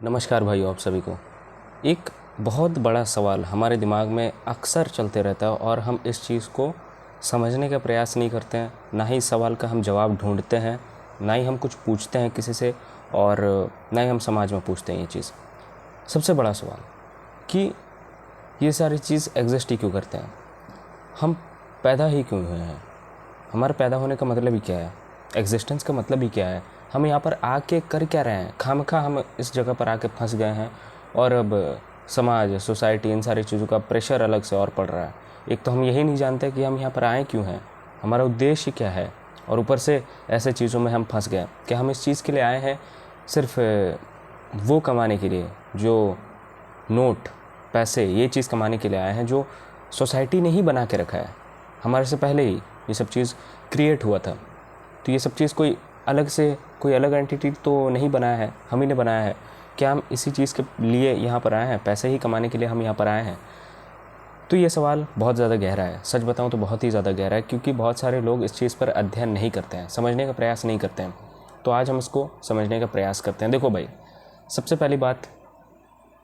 नमस्कार भाइयों, आप सभी को। एक बहुत बड़ा सवाल हमारे दिमाग में अक्सर चलते रहता है और हम इस चीज़ को समझने का प्रयास नहीं करते हैं। ना ही इस सवाल का हम जवाब ढूंढते हैं, ना ही हम कुछ पूछते हैं किसी से, और ना ही हम समाज में पूछते हैं ये चीज़। सबसे बड़ा सवाल कि ये सारी चीज़ एग्जिस्ट ही क्यों करते हैं, हम पैदा ही क्यों हुए हैं, हमारे पैदा होने का मतलब ही क्या है, एग्जिस्टेंस का मतलब ही क्या है, हम यहाँ पर आके कर क्या रहे हैं। खामखा हम इस जगह पर आके फंस गए हैं और अब समाज, सोसाइटी, इन सारी चीज़ों का प्रेशर अलग से और पड़ रहा है। एक तो हम यही नहीं जानते कि हम यहाँ पर आए क्यों हैं, हमारा उद्देश्य क्या है, और ऊपर से ऐसे चीज़ों में हम फंस गए कि हम इस चीज़ के लिए आए हैं सिर्फ वो कमाने के लिए, जो नोट, पैसे, ये चीज़ कमाने के लिए आए हैं जो सोसाइटी ने ही बना के रखा है। हमारे से पहले ही ये सब चीज़ क्रिएट हुआ था। तो ये सब चीज़ कोई अलग से, कोई अलग एंटिटी तो नहीं बनाया है, हम ही ने बनाया है। क्या हम इसी चीज़ के लिए यहाँ पर आए हैं, पैसे ही कमाने के लिए हम यहाँ पर आए हैं? तो ये सवाल बहुत ज़्यादा गहरा है। सच बताऊँ तो बहुत ही ज़्यादा गहरा है, क्योंकि बहुत सारे लोग इस चीज़ पर अध्ययन नहीं करते हैं, समझने का प्रयास नहीं करते हैं। तो आज हम इसको समझने का प्रयास करते हैं। देखो भाई, सबसे पहली बात,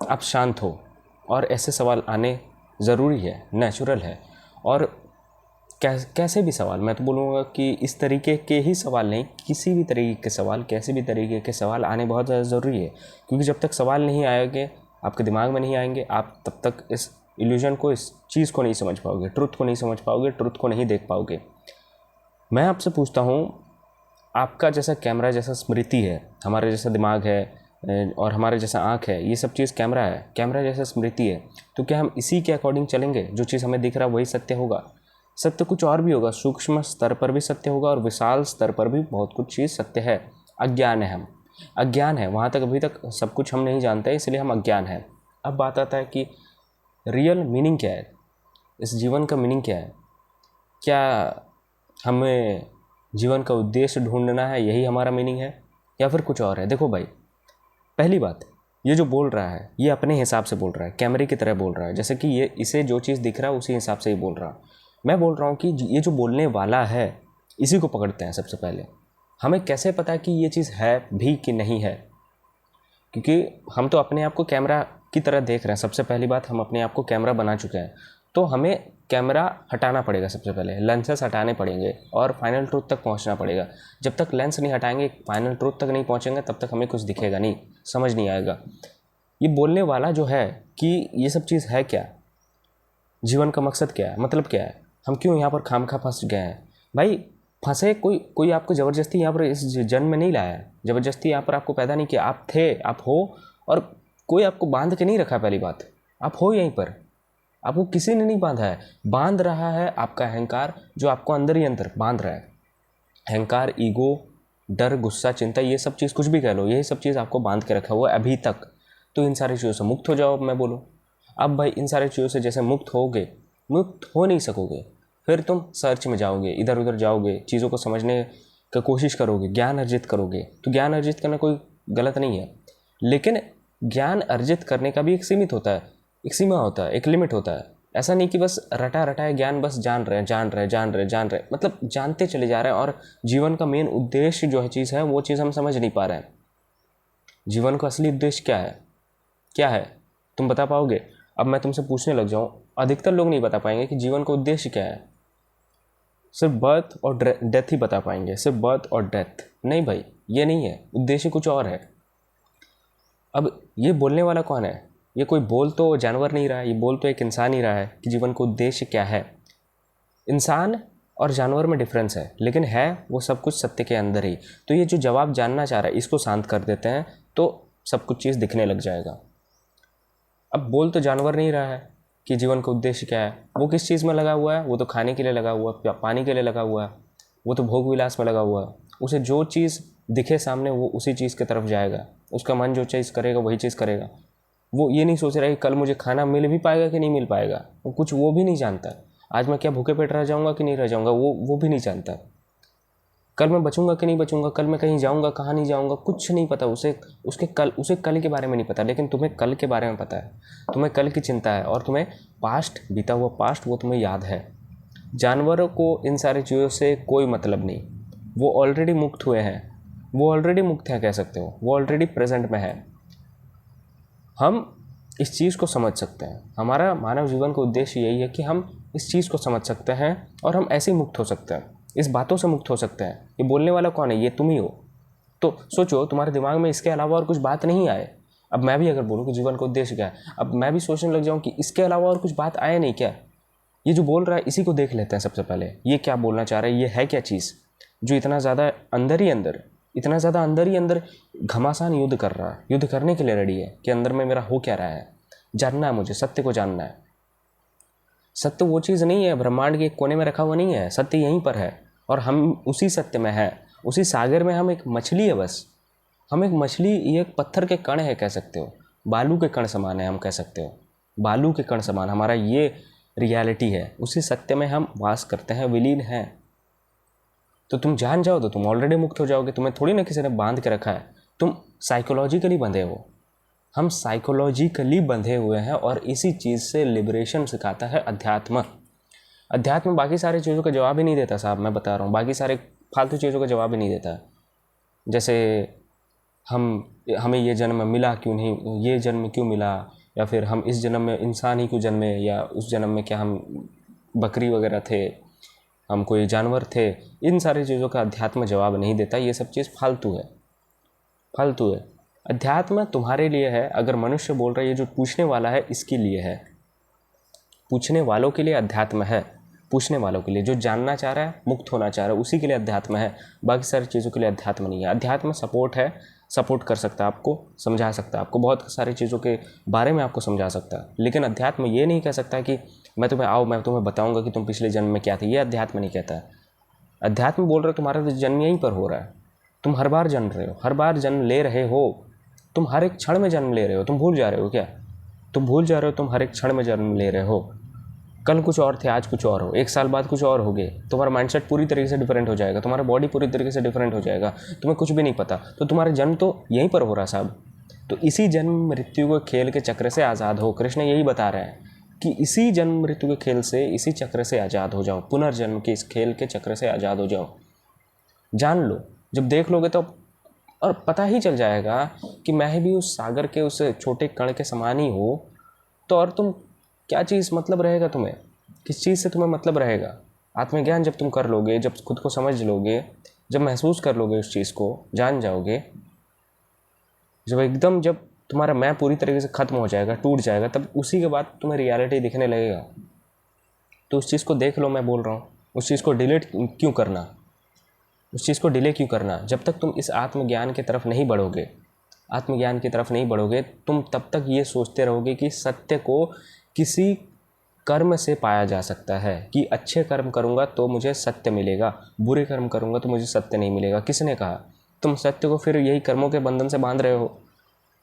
आप शांत हो, और ऐसे सवाल आने ज़रूरी है, नेचुरल है। और कैसे भी सवाल, मैं तो बोलूँगा कि इस तरीके के ही सवाल नहीं, किसी भी तरीके के सवाल, कैसे भी तरीके के सवाल आने बहुत ज़्यादा ज़रूरी है। क्योंकि जब तक सवाल नहीं आएंगे, आपके दिमाग में नहीं आएंगे, आप तब तक इस इल्यूजन को, इस चीज़ को नहीं समझ पाओगे, ट्रुथ को नहीं समझ पाओगे, ट्रुथ को नहीं देख पाओगे। मैं आपसे पूछता हूँ, आपका जैसा कैमरा जैसा स्मृति है, हमारा जैसा दिमाग है और हमारे जैसा आँख है, ये सब चीज़ कैमरा है, कैमरा जैसा स्मृति है, तो क्या हम इसी के अकॉर्डिंग चलेंगे? जो चीज़ हमें दिख रहा है वही सत्य होगा? सत्य कुछ और भी होगा, सूक्ष्म स्तर पर भी सत्य होगा और विशाल स्तर पर भी बहुत कुछ चीज़ सत्य है। अज्ञान है, हम अज्ञान है, वहाँ तक अभी तक सब कुछ हम नहीं जानते, इसलिए हम अज्ञान हैं। अब बात आता है कि रियल मीनिंग क्या है, इस जीवन का मीनिंग क्या है? क्या हमें जीवन का उद्देश्य ढूंढना है, यही हमारा मीनिंग है, या फिर कुछ और है? देखो भाई, पहली बात, ये जो बोल रहा है ये अपने हिसाब से बोल रहा है, कैमरे की तरह बोल रहा है। जैसे कि ये, इसे जो चीज़ दिख रहा है उसी हिसाब से ही बोल रहा है। मैं बोल रहा हूँ कि ये जो बोलने वाला है, इसी को पकड़ते हैं सबसे पहले। हमें कैसे पता कि ये चीज़ है भी कि नहीं है? क्योंकि हम तो अपने आप को कैमरा की तरह देख रहे हैं। सबसे पहली बात, हम अपने आप को कैमरा बना चुके हैं, तो हमें कैमरा हटाना पड़ेगा। सबसे पहले लेंसेस हटाने पड़ेंगे और फाइनल ट्रूथ तक पहुंचना पड़ेगा। जब तक लेंस नहीं हटाएंगे, फाइनल ट्रूथ तक नहीं पहुंचेंगे, तब तक हमें कुछ दिखेगा नहीं, समझ नहीं आएगा ये बोलने वाला जो है कि ये सब चीज़ है क्या, जीवन का मकसद क्या है, मतलब क्या है, हम क्यों यहाँ पर खामखा फंस गए हैं। भाई फंसे, कोई आपको ज़बरदस्ती यहाँ पर इस जन्म में नहीं लाया है, ज़बरदस्ती यहाँ पर आपको पैदा नहीं किया। आप थे, आप हो, और कोई आपको बांध के नहीं रखा। पहली बात, आप हो यहीं पर, आपको किसी ने नहीं बांधा है। बांध रहा है आपका अहंकार, जो आपको अंदर ही अंदर बांध रहा है। अहंकार, ईगो, डर, गुस्सा, चिंता, ये सब चीज़ कुछ भी कह लो, यही सब चीज़ आपको बांध के रखा हुआ है अभी तक। तो इन सारी चीज़ों से मुक्त हो जाओ। अब मैं बोलूँ, अब भाई इन सारी चीज़ों से जैसे मुक्त होगे, मुक्त हो नहीं सकोगे, फिर तुम सर्च में जाओगे, इधर उधर जाओगे, चीज़ों को समझने का कोशिश करोगे, ज्ञान अर्जित करोगे। तो ज्ञान अर्जित करना कोई गलत नहीं है, लेकिन ज्ञान अर्जित करने का भी एक सीमित होता है, एक सीमा होता है, एक लिमिट होता है। ऐसा नहीं कि बस रटा रटाए ज्ञान बस जान रहे, मतलब जानते चले जा रहे हैं, और जीवन का मेन उद्देश्य जो है चीज़ है, वो चीज़ हम समझ नहीं पा रहे हैं। जीवन का असली उद्देश्य क्या है, क्या है, तुम बता पाओगे? अब मैं तुमसे पूछने लग जाऊं, अधिकतर लोग नहीं बता पाएंगे कि जीवन का उद्देश्य क्या है। सिर्फ बर्थ और डेथ ही बता पाएंगे, सिर्फ बर्थ और डेथ। नहीं भाई, ये नहीं है, उद्देश्य कुछ और है। अब ये बोलने वाला कौन है? ये कोई बोल तो जानवर नहीं रहा है, ये बोल तो एक इंसान ही रहा है कि जीवन का उद्देश्य क्या है। इंसान और जानवर में डिफरेंस है, लेकिन है वो सब कुछ सत्य के अंदर ही। तो ये जो जवाब जानना चाह रहा है, इसको शांत कर देते हैं तो सब कुछ चीज़ दिखने लग जाएगा। अब बोल तो जानवर नहीं रहा है कि जीवन का उद्देश्य क्या है। वो किस चीज़ में लगा हुआ है? वो तो खाने के लिए लगा हुआ है, पानी के लिए लगा हुआ है, वो तो भोग विलास में लगा हुआ है। उसे जो चीज़ दिखे सामने, वो उसी चीज़ की तरफ जाएगा। उसका मन जो चीज़ करेगा वही चीज़ करेगा। वो ये नहीं सोच रहा है कि कल मुझे खाना मिल भी पाएगा कि नहीं मिल पाएगा, वो कुछ वो भी नहीं जानता। आज मैं क्या भूखे पेट रह जाऊँगा कि नहीं रह जाऊँगा, वो भी नहीं जानता। कल मैं बचूंगा कि नहीं बचूंगा, कल मैं कहीं जाऊंगा कहाँ नहीं जाऊंगा, कुछ नहीं पता उसे। उसे कल के बारे में नहीं पता, लेकिन तुम्हें कल के बारे में पता है। तुम्हें कल की चिंता है, और तुम्हें पास्ट, बीता हुआ पास्ट, वो तुम्हें याद है। जानवरों को इन सारी चीज़ों से कोई मतलब नहीं, वो ऑलरेडी मुक्त हुए हैं, वो ऑलरेडी मुक्त हैं कह सकते हो, वो ऑलरेडी प्रेजेंट में है। हम इस चीज़ को समझ सकते हैं। हमारा मानव जीवन का उद्देश्य यही है कि हम इस चीज़ को समझ सकते हैं और हम ऐसे ही मुक्त हो सकते हैं, इस बातों से मुक्त हो सकते हैं। ये बोलने वाला कौन है? ये तुम ही हो। तो सोचो, तुम्हारे दिमाग में इसके अलावा और कुछ बात नहीं आए। अब मैं भी अगर बोलूँ कि जीवन का उद्देश्य क्या है, अब मैं भी सोचने लग जाऊँ कि इसके अलावा और कुछ बात आए नहीं क्या? ये जो बोल रहा है इसी को देख लेते हैं सबसे पहले, ये क्या बोलना चाह रहा है, ये है क्या चीज़ जो इतना ज़्यादा अंदर ही अंदर, इतना ज़्यादा अंदर ही अंदर घमासान युद्ध कर रहा है, युद्ध करने के लिए रेडी है कि अंदर में मेरा हो क्या रहा है। जानना है मुझे, सत्य को जानना है। सत्य वो चीज़ नहीं है ब्रह्मांड के एक कोने में रखा हुआ नहीं है, सत्य यहीं पर है और हम उसी सत्य में है, उसी सागर में हम एक मछली है बस। हम एक मछली, ये एक पत्थर के कण है कह सकते हो, बालू के कण समान है हम कह सकते हो, बालू के कण समान हमारा ये रियलिटी है। उसी सत्य में हम वास करते हैं, विलीन हैं। तो तुम जान जाओ तो तुम ऑलरेडी मुक्त हो जाओगे। तुम्हें थोड़ी ना किसी ने बांध के रखा है, तुम साइकोलॉजिकली बंधे हो। हम साइकोलॉजिकली बंधे हुए हैं और इसी चीज़ से लिबरेशन सिखाता है अध्यात्म। अध्यात्म बाकी सारी चीज़ों का जवाब ही नहीं देता साहब, मैं बता रहा हूँ, बाकी सारे फालतू चीज़ों का जवाब ही नहीं देता। जैसे हमें ये जन्म मिला क्यों नहीं, ये जन्म क्यों मिला, या फिर हम इस जन्म में इंसान ही क्यों जन्मे, या उस जन्म में क्या हम बकरी वगैरह थे, हम कोई जानवर थे। इन सारी चीज़ों का अध्यात्म जवाब नहीं देता। ये सब चीज़ फालतू है, फालतू है। अध्यात्म तुम्हारे लिए है। अगर मनुष्य बोल रहा है, ये जो पूछने वाला है इसके लिए है, पूछने वालों के लिए अध्यात्म है। पूछने वालों के लिए, जो जानना चाह रहा है, मुक्त होना चाह रहा है, उसी के लिए अध्यात्म है। बाकी सारी चीज़ों के लिए अध्यात्म नहीं है। अध्यात्म सपोर्ट है, सपोर्ट कर सकता है आपको, समझा सकता है आपको, बहुत सारी चीज़ों के बारे में आपको समझा सकता है। लेकिन अध्यात्म ये नहीं कह सकता कि मैं तुम्हें बताऊंगा कि तुम पिछले जन्म में क्या थे। ये अध्यात्म नहीं कहता है। अध्यात्म बोल रहे हो तुम्हारा तो जन्म यहीं पर हो रहा है, तुम हर बार जन्म रहे हो, हर बार जन्म ले रहे हो, तुम हर एक क्षण में जन्म ले रहे हो। तुम भूल जा रहे हो क्या? तुम भूल जा रहे हो तुम हर एक क्षण में जन्म ले रहे हो। कल कुछ और थे, आज कुछ और हो, एक साल बाद कुछ और हो गए। तुम्हारा माइंडसेट पूरी तरीके से डिफरेंट हो जाएगा, तुम्हारा बॉडी पूरी तरीके से डिफरेंट हो जाएगा, तुम्हें कुछ भी नहीं पता। तो तुम्हारा जन्म तो यहीं पर हो रहा साहब। तो इसी जन्म मृत्यु के खेल के चक्र से आज़ाद हो। कृष्ण यही बता रहे हैं कि इसी जन्म मृत्यु के खेल से, इसी चक्र से आज़ाद हो जाओ, पुनर्जन्म के इस खेल के चक्र से आज़ाद हो जाओ। जान लो, जब देख लोगे तो और पता ही चल जाएगा कि मैं भी उस सागर के उस छोटे कण के समान ही हूँ। तो और तुम क्या चीज़ मतलब रहेगा तुम्हें, किस चीज़ से तुम्हें मतलब रहेगा? आत्मज्ञान जब तुम कर लोगे, जब खुद को समझ लोगे, जब महसूस कर लोगे उस चीज़ को, जान जाओगे, जब तुम्हारा मैं पूरी तरीके से ख़त्म हो जाएगा, टूट जाएगा, तब उसी के बाद तुम्हें रियलिटी दिखने लगेगा। तो उस चीज़ को देख लो, मैं बोल रहा हूँ। उस चीज़ को डिलीट क्यों करना, उस चीज़ को डिले क्यों करना? जब तक तुम इस आत्मज्ञान की तरफ नहीं बढ़ोगे, आत्मज्ञान की तरफ नहीं बढ़ोगे, तुम तब तक ये सोचते रहोगे कि सत्य को किसी कर्म से पाया जा सकता है, कि अच्छे कर्म करूँगा तो मुझे सत्य मिलेगा, बुरे कर्म करूँगा तो मुझे सत्य नहीं मिलेगा। किसने कहा? तुम सत्य को फिर यही कर्मों के बंधन से बांध रहे हो।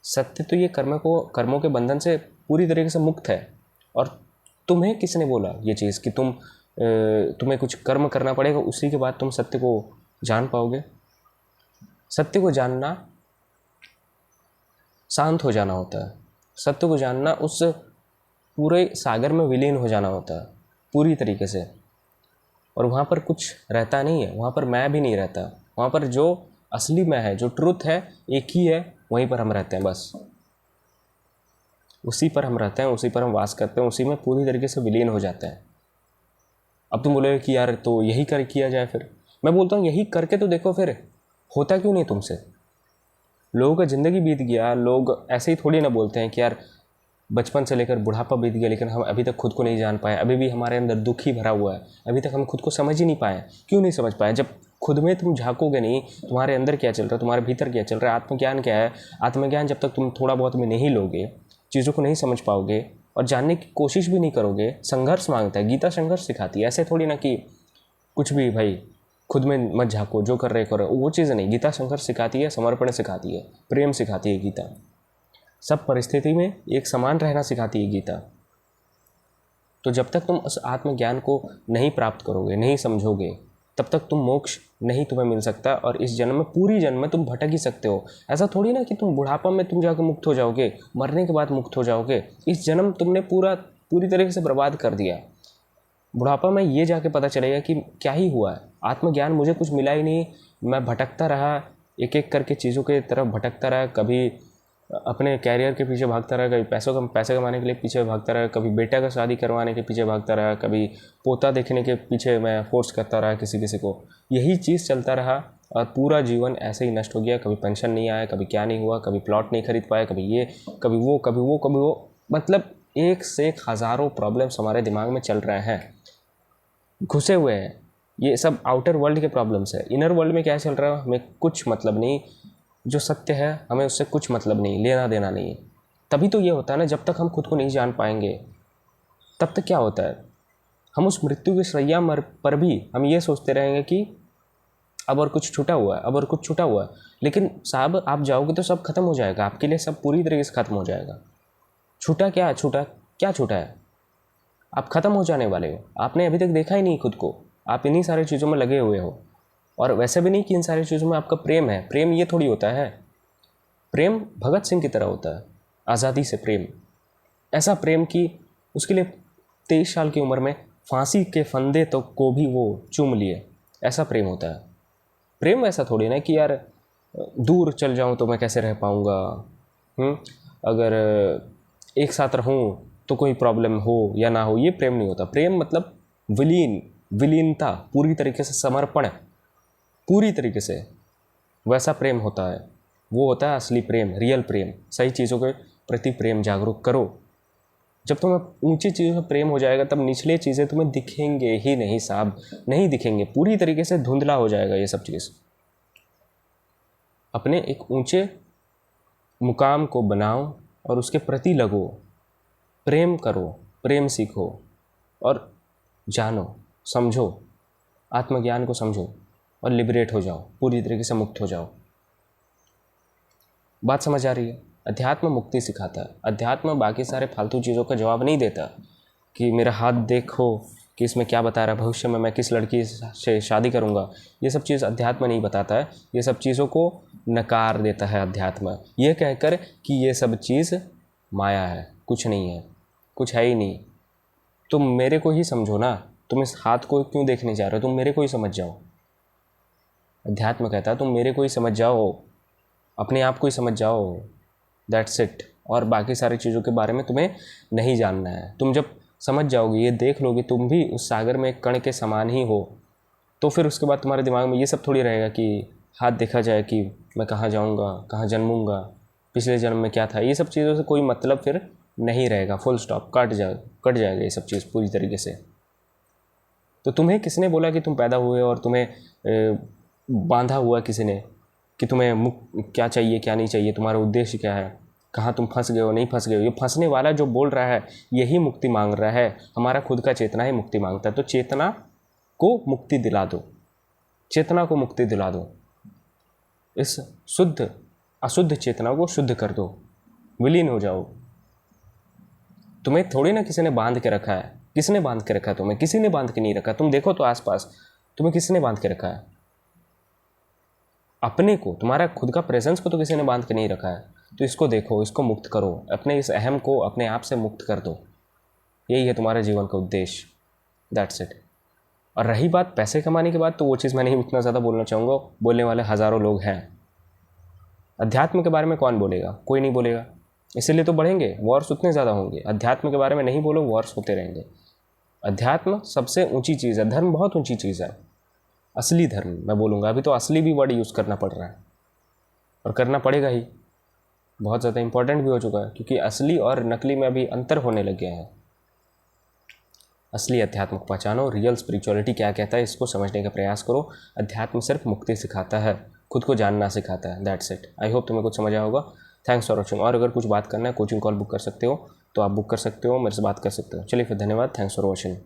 सत्य तो ये कर्मों के बंधन से पूरी तरीके से मुक्त है। और तुम्हें किसने बोला ये चीज़ कि तुम्हें कुछ कर्म करना पड़ेगा, उसी के बाद तुम सत्य को जान पाओगे? सत्य को जानना शांत हो जाना होता है। सत्य को जानना उस पूरे सागर में विलीन हो जाना होता है पूरी तरीके से। और वहाँ पर कुछ रहता नहीं है, वहाँ पर मैं भी नहीं रहता। वहाँ पर जो असली मैं है, जो ट्रुथ है, एक ही है, वहीं पर हम रहते हैं बस। उसी पर हम रहते हैं, उसी पर हम वास करते हैं, उसी में पूरी तरीके से विलीन हो जाते हैं। अब तुम बोलोगे कि यार तो यही कर किया जाए, फिर मैं बोलता हूँ यही करके तो देखो, फिर होता क्यों नहीं तुमसे? लोगों का ज़िंदगी बीत गया, लोग ऐसे ही थोड़ी ना बोलते हैं कि यार बचपन से लेकर बुढ़ापा बीत गया, लेकिन हम अभी तक खुद को नहीं जान पाए, अभी भी हमारे अंदर दुख ही भरा हुआ है, अभी तक हम खुद को समझ ही नहीं पाए। क्यों नहीं समझ पाए? जब खुद में तुम झाँकोगे नहीं, तुम्हारे अंदर क्या चल रहा है, तुम्हारे भीतर क्या चल रहा है, आत्मज्ञान क्या है। आत्मज्ञान जब तक तुम थोड़ा बहुत में नहीं लोगे, चीज़ों को नहीं समझ पाओगे और जानने की कोशिश भी नहीं करोगे। संघर्ष मांगता है, गीता संघर्ष सिखाती है। ऐसे थोड़ी ना कि कुछ भी भाई खुद में मत झाँको, जो कर रहे करो, वो चीज़ नहीं। गीता संघर्ष सिखाती है, समर्पण सिखाती है, प्रेम सिखाती है गीता। सब परिस्थिति में एक समान रहना सिखाती है गीता। तो जब तक तुम उस आत्मज्ञान को नहीं प्राप्त करोगे, नहीं समझोगे, तब तक तुम मोक्ष नहीं तुम्हें मिल सकता। और इस जन्म में, पूरी जन्म में तुम भटक ही सकते हो। ऐसा थोड़ी ना कि तुम बुढ़ापा में तुम जाकर मुक्त हो जाओगे, मरने के बाद मुक्त हो जाओगे। इस जन्म तुमने पूरी तरीके से बर्बाद कर दिया। बुढ़ापा में ये जाके पता चलेगा कि क्या ही हुआ है, आत्मज्ञान मुझे कुछ मिला ही नहीं, मैं भटकता रहा, एक एक करके चीज़ों के तरफ भटकता रहा। कभी अपने कैरियर के पीछे भागता रहा, कभी पैसे कमाने के लिए पीछे भागता रहा, कभी बेटा का शादी करवाने के पीछे भागता रहा, कभी पोता देखने के पीछे मैं फोर्स करता रहा किसी किसी को। यही चीज़ चलता रहा और पूरा जीवन ऐसे ही नष्ट हो गया। कभी पेंशन नहीं आया, कभी क्या नहीं हुआ, कभी प्लॉट नहीं खरीद पाया, कभी ये, कभी वो, कभी वो, कभी वो। मतलब एक से एक हज़ारों प्रॉब्लम्स हमारे दिमाग में चल रहे हैं, घुसे हुए हैं। ये सब आउटर वर्ल्ड के प्रॉब्लम्स है। इनर वर्ल्ड में क्या चल रहा है हमें कुछ मतलब नहीं। जो सत्य है हमें उससे कुछ मतलब नहीं, लेना देना नहीं है। तभी तो ये होता है ना, जब तक हम खुद को नहीं जान पाएंगे तब तक क्या होता है, हम उस मृत्यु की शैया पर भी हम ये सोचते रहेंगे कि अब और कुछ छूटा हुआ है, अब और कुछ छूटा हुआ है। लेकिन साहब आप जाओगे तो सब खत्म हो जाएगा, आपके लिए सब पूरी तरीके से खत्म हो जाएगा। छूटा क्या है, छूटा क्या छूटा है? आप ख़त्म हो जाने वाले हो। आपने अभी तक देखा ही नहीं खुद को, आप इन्हीं सारी चीज़ों में लगे हुए हो। और वैसे भी नहीं कि इन सारी चीज़ों में आपका प्रेम है। प्रेम ये थोड़ी होता है, प्रेम भगत सिंह की तरह होता है, आज़ादी से प्रेम। ऐसा प्रेम कि उसके लिए 23 साल की उम्र में फांसी के फंदे तो को भी वो चूम लिए, ऐसा प्रेम होता है। प्रेम ऐसा थोड़ी ना कि यार दूर चल जाऊं तो मैं कैसे रह पाऊंगा, अगर एक साथ रहूं तो कोई प्रॉब्लम हो या ना हो, ये प्रेम नहीं होता। प्रेम मतलब विलीनता, पूरी तरीके से समर्पण, पूरी तरीके से वैसा प्रेम होता है। वो होता है असली प्रेम, रियल प्रेम। सही चीज़ों के प्रति प्रेम जागरूक करो। जब तुम्हें ऊंची चीज़ों से प्रेम हो जाएगा तब निचले चीज़ें तुम्हें दिखेंगे ही नहीं साहब, नहीं दिखेंगे। पूरी तरीके से धुंधला हो जाएगा ये सब चीज़। अपने एक ऊंचे मुकाम को बनाओ और उसके प्रति लगो, प्रेम करो, प्रेम सीखो और जानो, समझो, आत्मज्ञान को समझो और लिबरेट हो जाओ, पूरी तरीके से मुक्त हो जाओ। बात समझ आ रही है? अध्यात्म मुक्ति सिखाता है। अध्यात्म बाकी सारे फालतू चीज़ों का जवाब नहीं देता कि मेरा हाथ देखो कि इसमें क्या बता रहा है, भविष्य में मैं किस लड़की से शादी करूँगा। ये सब चीज़ अध्यात्म नहीं बताता है। ये सब चीज़ों को नकार देता है अध्यात्म, ये कहकर कि ये सब चीज़ माया है, कुछ नहीं है, कुछ है ही नहीं। तुम मेरे को ही समझो ना, तुम इस हाथ को क्यों देखने जा रहे हो? तुम मेरे को ही समझ जाओ। अध्यात्म कहता है तुम मेरे को ही समझ जाओ, अपने आप को ही समझ जाओ, दैट्स इट। और बाकी सारी चीज़ों के बारे में तुम्हें नहीं जानना है। तुम जब समझ जाओगे, ये देख लोगे तुम भी उस सागर में एक कण के समान ही हो, तो फिर उसके बाद तुम्हारे दिमाग में ये सब थोड़ी रहेगा कि हाथ देखा जाए कि मैं कहाँ जाऊँगा, कहाँ जन्मूँगा, पिछले जन्म में क्या था। ये सब चीज़ों से कोई मतलब फिर नहीं रहेगा, फुल स्टॉप, कट जाएगा ये सब चीज़ पूरी तरीके से। तो तुम्हें किसने बोला कि तुम पैदा हुए और तुम्हें बांधा हुआ किसी ने कि तुम्हें क्या चाहिए क्या नहीं चाहिए, तुम्हारा उद्देश्य क्या है, कहाँ तुम फंस गए हो नहीं फंस गए हो? ये फंसने वाला जो बोल रहा है यही मुक्ति मांग रहा है। हमारा खुद का चेतना ही मुक्ति मांगता है। तो चेतना को मुक्ति दिला दो, चेतना को मुक्ति दिला दो। इस शुद्ध अशुद्ध चेतना को शुद्ध कर दो, विलीन हो जाओ। तुम्हें थोड़ी ना किसी ने बांध के रखा है। किसने बांध के रखा है तुम्हें? किसी ने बांध के नहीं रखा। तुम देखो तो आसपास, तुम्हें किसने बांध के रखा है? अपने को, तुम्हारा खुद का प्रेजेंस को तो किसी ने बांध के नहीं रखा है। तो इसको देखो, इसको मुक्त करो, अपने इस अहम को अपने आप से मुक्त कर दो। यही है तुम्हारे जीवन का उद्देश्य, दैट्स इट। और रही बात पैसे कमाने की बात, तो वो चीज़ मैं नहीं उतना ज़्यादा बोलना चाहूँगा। बोलने वाले हज़ारों लोग हैं। अध्यात्म के बारे में कौन बोलेगा? कोई नहीं बोलेगा। इसीलिए तो बढ़ेंगे वॉर्स, उतने ज़्यादा होंगे। अध्यात्म के बारे में नहीं बोलो, वॉर्स होते रहेंगे। अध्यात्म सबसे ऊंची चीज़ है, धर्म बहुत ऊंची चीज़ है, असली धर्म मैं बोलूँगा। अभी तो असली भी वर्ड यूज़ करना पड़ रहा है और करना पड़ेगा ही, बहुत ज़्यादा इंपॉर्टेंट भी हो चुका है, क्योंकि असली और नकली में अभी अंतर होने लग गया है। असली अध्यात्म को पहचानो, रियल स्पिरिचुअलिटी क्या कहता है इसको समझने का प्रयास करो। अध्यात्म सिर्फ मुक्ति सिखाता है, खुद को जानना सिखाता है, दैट्स इट। आई होप तुम्हें कुछ समझ आया होगा। Thanks for watching. और अगर कुछ बात करना है, कोचिंग कॉल बुक कर सकते हो तो आप बुक कर सकते हो, मेरे से बात कर सकते हो। चलिए फिर, धन्यवाद, थैंक्स फॉर वॉचिंग।